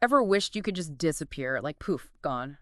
Ever wished you could just disappear, like poof, gone?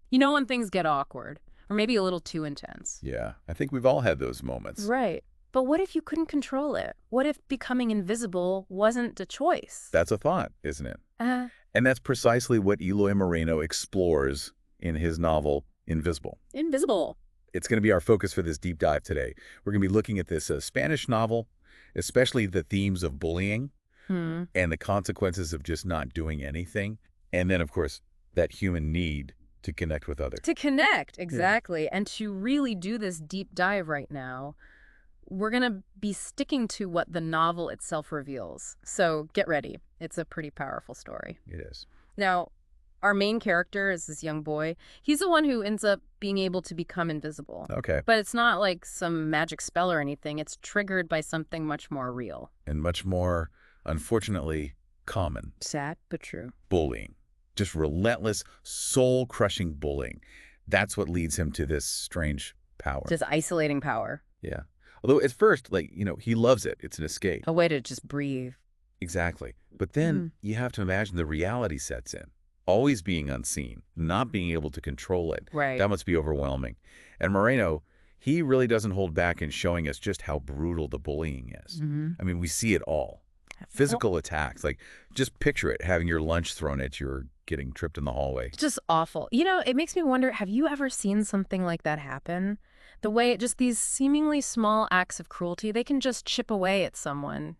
You know when things get awkward, or maybe a little too intense. Yeah, I think we've all had those moments. Right. But what if you couldn't control it? What if becoming invisible wasn't a choice? That's a thought, isn't it? Uh, And that's precisely what Eloy Moreno explores in his novel, Invisible. Invisible. It's going to be our focus for this deep dive today. We're going to be looking at this Spanish novel, especially the themes of bullying and the consequences of just not doing anything. And then, of course, that human need to connect with others. To connect, exactly. And to really do this deep dive right now, we're going to be sticking to what the novel itself reveals. So get ready. It's a pretty powerful story. It is. Now, our main character is this young boy. He's the one who ends up being able to become invisible. Okay. But it's not like some magic spell or anything. It's triggered by something much more real. And much more, unfortunately, common. Sad, but true. Bullying. Just relentless, soul-crushing bullying. That's what leads him to this strange power. Just isolating power. Yeah. Although at first, he loves it. It's an escape. A way to just breathe. Exactly. But then you have to imagine the reality sets in. Always being unseen, not being able to control it. Right. That must be overwhelming. And Moreno, he really doesn't hold back in showing us just how brutal the bullying is. I mean, we see it all. Physical attacks, just picture it, having your lunch thrown at you or getting tripped in the hallway. Just awful. You know, it makes me wonder, have you ever seen something like that happen? The way just these seemingly small acts of cruelty, they can just chip away at someone,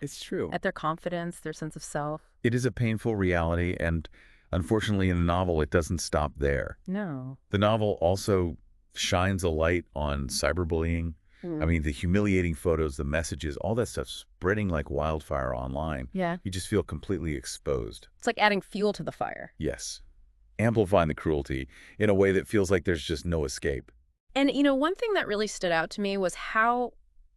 It's true. at their confidence, their sense of self. It is a painful reality, and unfortunately in the novel, it doesn't stop there. No. The novel also shines a light on cyberbullying. I mean, the humiliating photos, the messages, all that stuff spreading like wildfire online. Yeah. You just feel completely exposed. It's like adding fuel to the fire. Yes. Amplifying the cruelty in a way that feels like there's just no escape. And, one thing that really stood out to me was how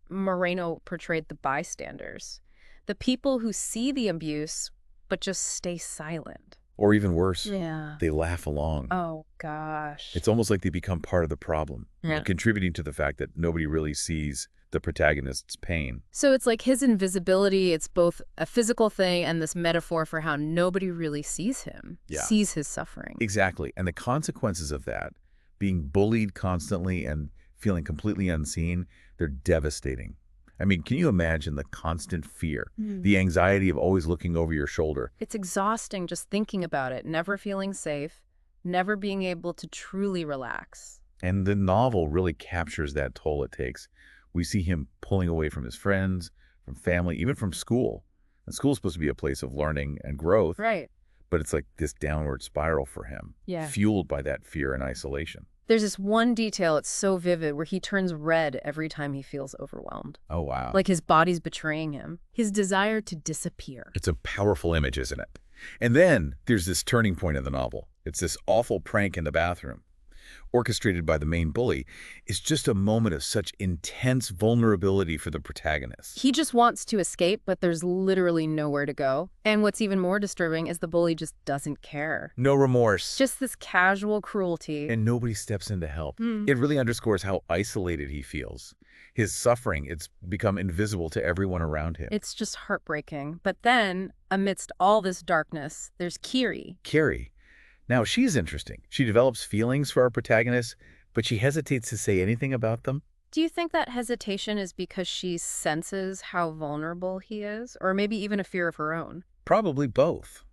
Moreno portrayed the bystanders. The people who see the abuse, but just stay silent. Or even worse, Yeah. they laugh along. Oh, gosh. It's almost like they become part of the problem, Yeah. contributing to the fact that nobody really sees the protagonist's pain. So it's like his invisibility, it's both a physical thing and this metaphor for how nobody really sees him, sees his suffering. Exactly. And the consequences of that, being bullied constantly and feeling completely unseen, they're devastating. I mean, can you imagine the constant fear, the anxiety of always looking over your shoulder? It's exhausting just thinking about it, never feeling safe, never being able to truly relax. And the novel really captures that toll it takes. We see him pulling away from his friends, from family, even from school. And school's supposed to be a place of learning and growth, Right. but it's like this downward spiral for him, fueled by that fear and isolation. There's this one detail, it's so vivid, where he turns red every time he feels overwhelmed. Oh, wow. Like his body's betraying him. His desire to disappear. It's a powerful image, isn't it? And then there's this turning point in the novel. It's this awful prank in the bathroom, orchestrated by the main bully. It's just a moment of such intense vulnerability for the protagonist. He just wants to escape, but there's literally nowhere to go. And what's even more disturbing is the bully just doesn't care. No remorse. Just this casual cruelty. And nobody steps in to help. It really underscores how isolated he feels. His suffering, it's become invisible to everyone around him. It's just heartbreaking. But then, amidst all this darkness, there's Kiri. Carrie. Now, she's interesting. She develops feelings for our protagonist, but she hesitates to say anything about them. Do you think that hesitation is because she senses how vulnerable he is? Or maybe even a fear of her own? Probably both.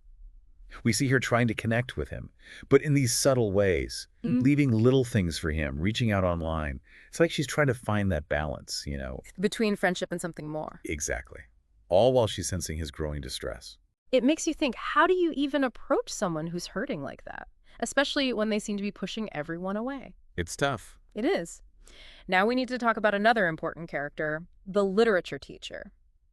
We see her trying to connect with him, but in these subtle ways, leaving little things for him, reaching out online. It's like she's trying to find that balance, Between friendship and something more. Exactly. All while she's sensing his growing distress. It makes you think, how do you even approach someone who's hurting like that? Especially when they seem to be pushing everyone away. It's tough. It is. Now we need to talk about another important character, the literature teacher.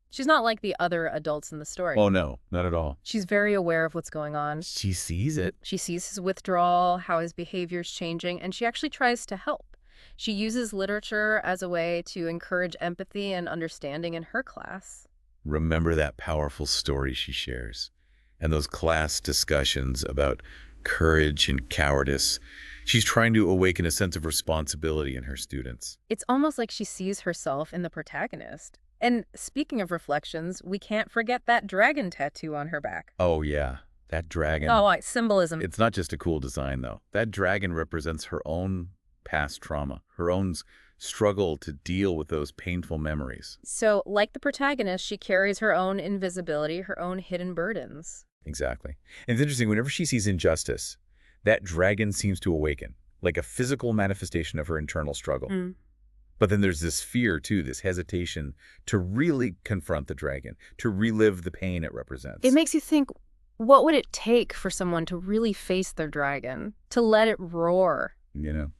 She's not like the other adults in the story. Oh, no, not at all. She's very aware of what's going on. She sees it. She sees his withdrawal, how his behavior's changing, and she actually tries to help. She uses literature as a way to encourage empathy and understanding in her class. Remember that powerful story she shares and those class discussions about courage and cowardice. She's trying to awaken a sense of responsibility in her students. It's almost like she sees herself in the protagonist. And speaking of reflections, we can't forget that dragon tattoo on her back. Oh, yeah. That dragon, Oh, symbolism. it's not just a cool design, though. That dragon represents her own past trauma, her own struggle to deal with those painful memories. So, like the protagonist, she carries her own invisibility, her own hidden burdens. Exactly. And it's interesting, whenever she sees injustice, that dragon seems to awaken, like a physical manifestation of her internal struggle. Mm. But then there's this fear, too, this hesitation to really confront the dragon, to relive the pain it It represents. makes you think, what would it take for someone to really face their dragon, to let it roar? You know,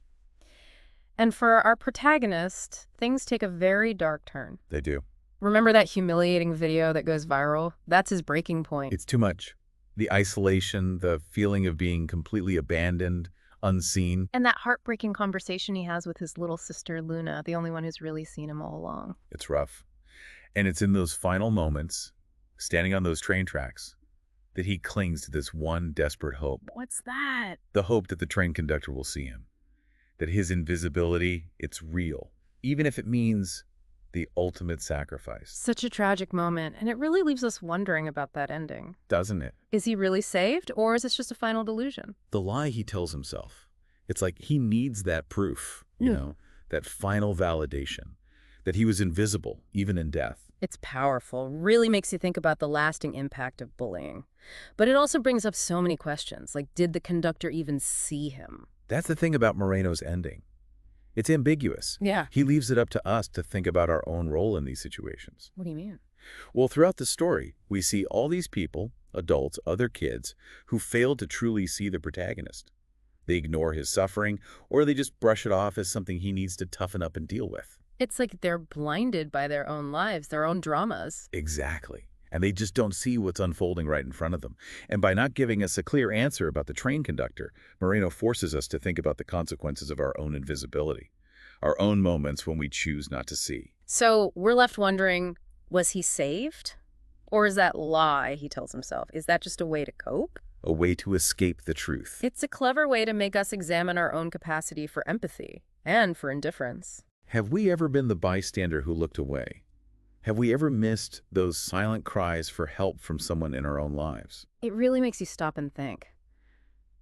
And for our protagonist, things take a very dark turn. they do. Remember that humiliating video that goes viral? That's his breaking point. It's too much. The isolation, the feeling of being completely abandoned, unseen, And that heartbreaking conversation he has with his little sister, Luna, the only one who's really seen him all along. it's rough. And it's in those final moments, standing on those train tracks, that he clings to this one desperate hope. What's that? The hope that the train conductor will see him. That his invisibility, it's real. Even if it means the ultimate sacrifice. Such a tragic moment, and it really leaves us wondering about that ending. Doesn't it? Is he really saved, or is this just a final delusion? The lie he tells himself. It's like he needs that proof, Yeah. that final validation, that he was invisible, even in death. It's powerful, really makes you think about the lasting impact of bullying. But it also brings up so many questions, like did the conductor even see him? That's the thing about Moreno's ending. It's ambiguous. Yeah. He leaves it up to us to think about our own role in these situations. What do you mean? Well, throughout the story, we see all these people, adults, other kids, who fail to truly see the protagonist. They ignore his suffering, or they just brush it off as something he needs to toughen up and deal with. It's like they're blinded by their own lives, their own dramas. Exactly. And they just don't see what's unfolding right in front of them. And by not giving us a clear answer about the train conductor, Moreno forces us to think about the consequences of our own invisibility, our own moments when we choose not to see. So we're left wondering, was he saved? Or is that lie he tells himself? Is that just a way to cope? A way to escape the truth. It's a clever way to make us examine our own capacity for empathy and for indifference. Have we ever been the bystander who looked away? Have we ever missed those silent cries for help from someone in our own lives? It really makes you stop and think.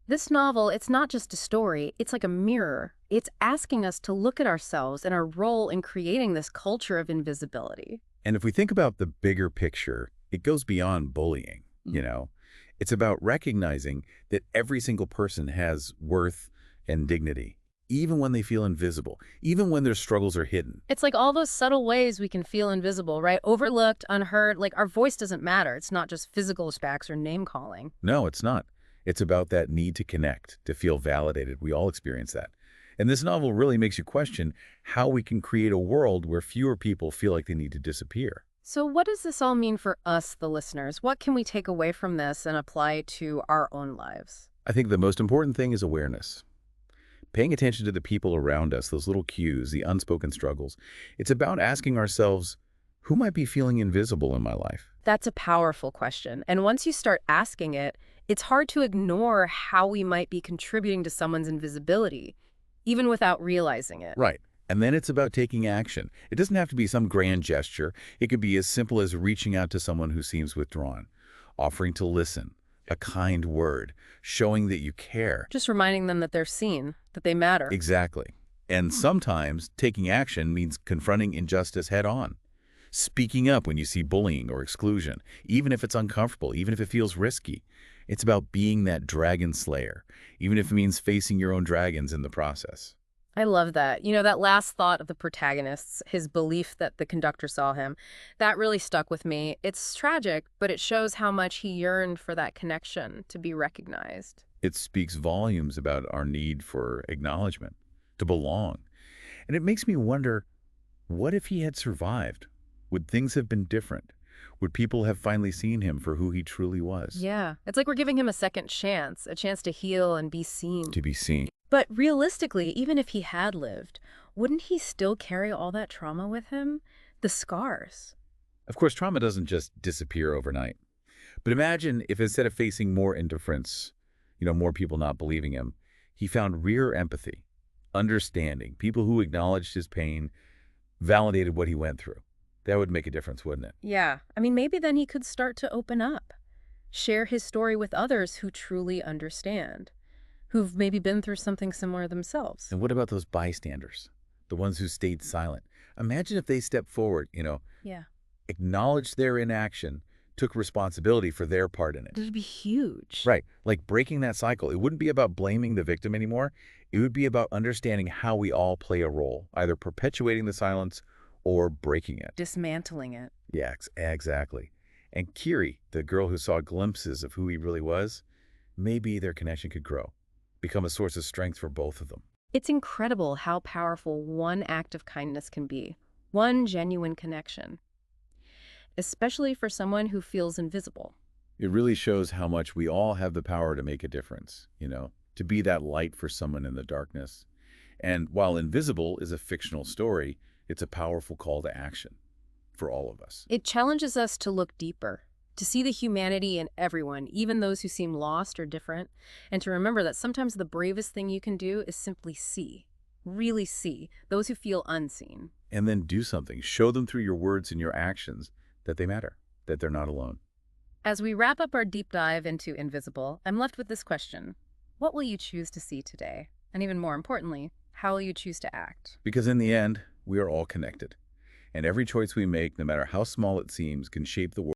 This novel, it's not just a story, it's like a mirror. It's asking us to look at ourselves and our role in creating this culture of invisibility. And if we think about the bigger picture, it goes beyond bullying. It's about recognizing that every single person has worth and dignity, even when they feel invisible, even when their struggles are hidden. It's like all those subtle ways we can feel invisible, right? Overlooked, unheard, like our voice doesn't matter. It's not just physical specs or name calling. No, it's not. It's about that need to connect, to feel validated. We all experience that. And this novel really makes you question how we can create a world where fewer people feel like they need to disappear. So what does this all mean for us, the listeners? What can we take away from this and apply to our own lives? I think the most important thing is awareness. Paying attention to the people around us, those little cues, the unspoken struggles. It's about asking ourselves, who might be feeling invisible in my life? That's a powerful question. And once you start asking it, it's hard to ignore how we might be contributing to someone's invisibility, even without realizing it. Right. And then it's about taking action. It doesn't have to be some grand gesture. It could be as simple as reaching out to someone who seems withdrawn, offering to listen, a kind word, showing that you care. Just reminding them that they're seen, that they matter. Exactly. And sometimes taking action means confronting injustice head on. Speaking up when you see bullying or exclusion, even if it's uncomfortable, even if it feels risky. It's about being that dragon slayer, even if it means facing your own dragons in the process. I love that. That last thought of the protagonist's, his belief that the conductor saw him, that really stuck with me. It's tragic, but it shows how much he yearned for that connection, to be recognized. It speaks volumes about our need for acknowledgement, to belong. And it makes me wonder, what if he had survived? Would things have been different? Would people have finally seen him for who he truly was? Yeah, it's like we're giving him a second chance, a chance to heal and be seen. To be seen. But realistically, even if he had lived, wouldn't he still carry all that trauma with him? The scars. Of course, trauma doesn't just disappear overnight. But imagine if instead of facing more indifference, more people not believing him, he found real empathy, understanding, people who acknowledged his pain, validated what he went through. That would make a difference, wouldn't it? Yeah, maybe then he could start to open up. Share his story with others who truly understand, who've maybe been through something similar themselves. And what about those bystanders, the ones who stayed silent? Imagine if they stepped forward, Yeah. acknowledged their inaction, took responsibility for their part in it. It'd be huge. Right, like breaking that cycle. It wouldn't be about blaming the victim anymore. It would be about understanding how we all play a role, either perpetuating the silence or breaking it. Dismantling it. Yeah, exactly. And Kiri, the girl who saw glimpses of who he really was, maybe their connection could grow, become a source of strength for both of them. It's incredible how powerful one act of kindness can be, one genuine connection, especially for someone who feels invisible. It really shows how much we all have the power to make a difference, to be that light for someone in the darkness. And while Invisible is a fictional story, it's a powerful call to action for all of us. It challenges us to look deeper, to see the humanity in everyone, even those who seem lost or different, and to remember that sometimes the bravest thing you can do is simply see, really see, those who feel unseen. And then do something. Show them through your words and your actions that they matter, that they're not alone. As we wrap up our deep dive into Invisible, I'm left with this question. What will you choose to see today? And even more importantly, how will you choose to act? Because in the end, we are all connected. And every choice we make, no matter how small it seems, can shape the world